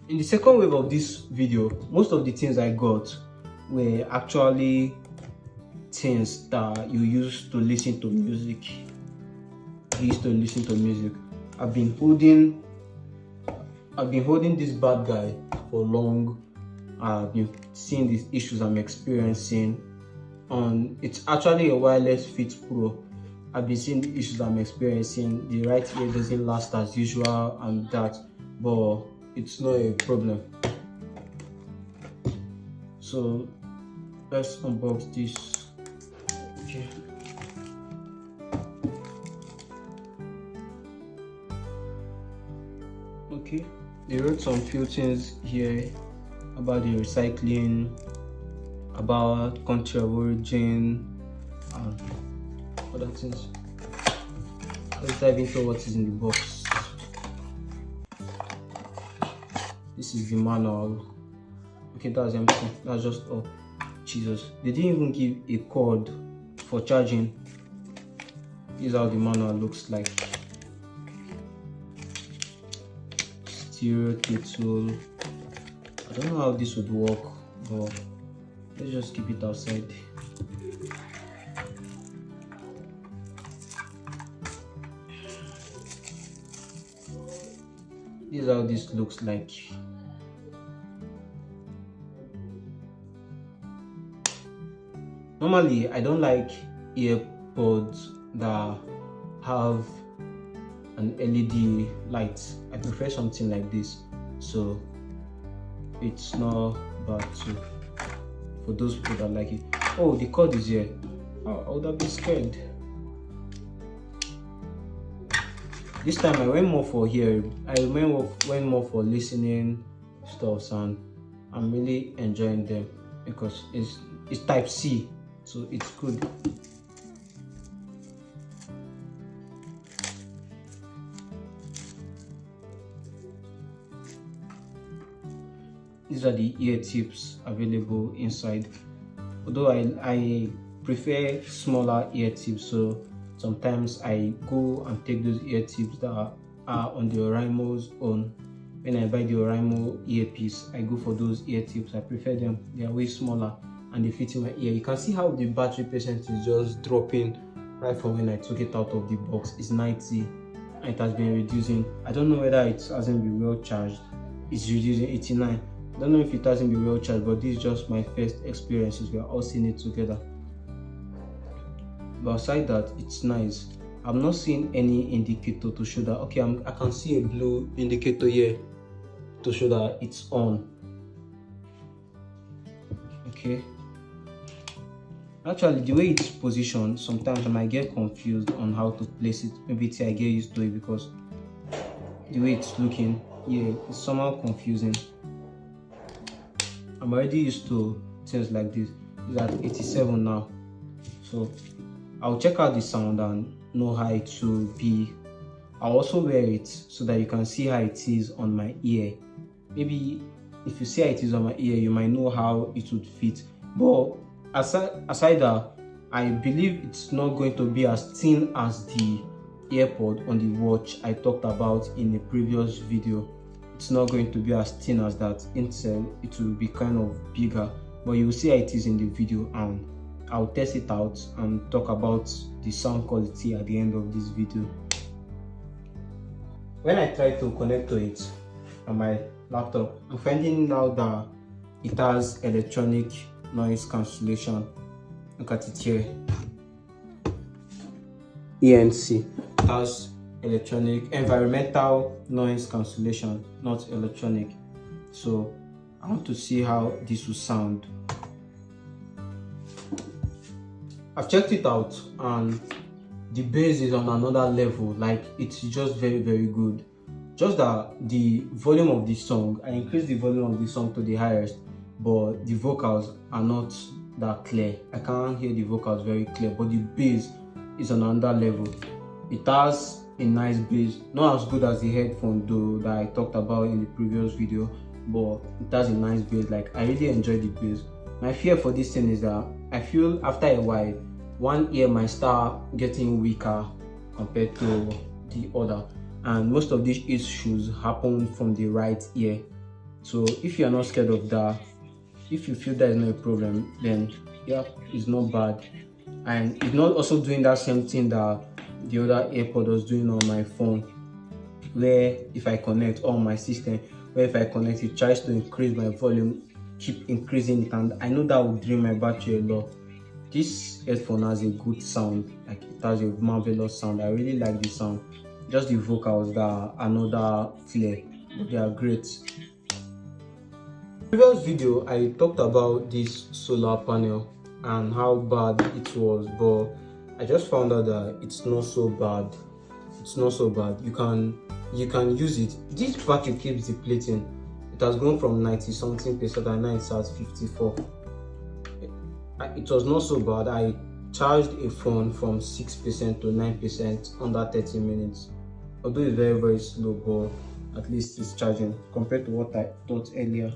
In the second wave of this video, most of the things I got were actually things that you use to listen to music. I've been holding this bad guy for long. I've been seeing these issues I'm experiencing. It's actually a wireless Fit Pro. I've been seeing the issues I'm experiencing. The right ear doesn't last as usual and that, but it's not a problem. So let's unbox this. Okay. Okay, they wrote some few things here about the recycling, about country of origin, and other things. Let's dive into what is in the box. This is the manual. Okay, that's empty. That's just all. Jesus, they didn't even give a cord for charging. This is how the manual looks like. Stereo tool. I don't know how this would work, but let's just keep it outside. This is how this looks like. Normally, I don't like earpods that have an LED light. I prefer something like this, so it's not bad too for those people that like it. Oh, the cord is here. Oh, I would have been scared. This time I went more for hearing. I went more for listening stuff, and I'm really enjoying them because it's type C, so it's good. These are the ear tips available inside. Although I prefer smaller ear tips, so sometimes I go and take those ear tips that are on the Oraimo's own. When I buy the Oraimo earpiece, I go for those ear tips. I prefer them. They are way smaller and they fit in my ear. You can see how the battery percent is just dropping right from when I took it out of the box. It's 90 and it has been reducing. I don't know whether it hasn't been well charged. It's reducing 89. I don't know if it hasn't been well charged, but this is just my first experiences. We are all seeing it together. But aside that, it's nice. I'm not seeing any indicator to show that. Okay, I can see a blue indicator here to show that it's on. Okay. Actually, the way it's positioned, sometimes I might get confused on how to place it. Maybe till I get used to it, because the way it's looking, yeah, it's somehow confusing. I'm already used to things like this. It's at 87 now, so I'll check out the sound and know how it will be. I'll also wear it so that you can see how it is on my ear. Maybe if you see how it is on my ear, you might know how it would fit. But aside that, I believe it's not going to be as thin as the AirPod on the watch I talked about in the previous video. It's not going to be as thin as that. Instead, it will be kind of bigger, but you will see how it is in the video, and I'll test it out and talk about the sound quality at the end of this video. When I try to connect to it on my laptop, I'm finding out that it has electronic noise cancellation. Look at it here. ENC. It has environmental noise cancellation, not electronic. So I want to see how this will sound. I've checked it out and the bass is on another level. Like, it's just very, very good. Just that the volume of the song, I increased the volume of the song to the highest, but the vocals are not that clear. I can't hear the vocals very clear, but the bass is on another level. It has a nice bass, not as good as the headphone though that I talked about in the previous video, but it has a nice bass. Like, I really enjoy the bass. My fear for this thing is that I feel after a while one ear might start getting weaker compared to the other, and most of these issues happen from the right ear. So if you are not scared of that, if you feel that is not a problem, then yeah, it's not bad. And it's not also doing that same thing that the other AirPod was doing on my phone, where if I connect on my system, where if I connect it tries to increase my volume, keep increasing it, and I know that will drain my battery a lot. This headphone has a good sound, like it has a marvelous sound. I really like the sound. Just the vocals that are another flair, but they are great. Previous video I talked about this solar panel and how bad it was, but I just found out that it's not so bad. It's not so bad. You can use it. This battery keeps depleting. It has gone from 90 something percent and now it's at 54. It was not so bad. I charged a phone from 6% to 9% under 30 minutes. Although it's very slow, but at least it's charging compared to what I thought earlier.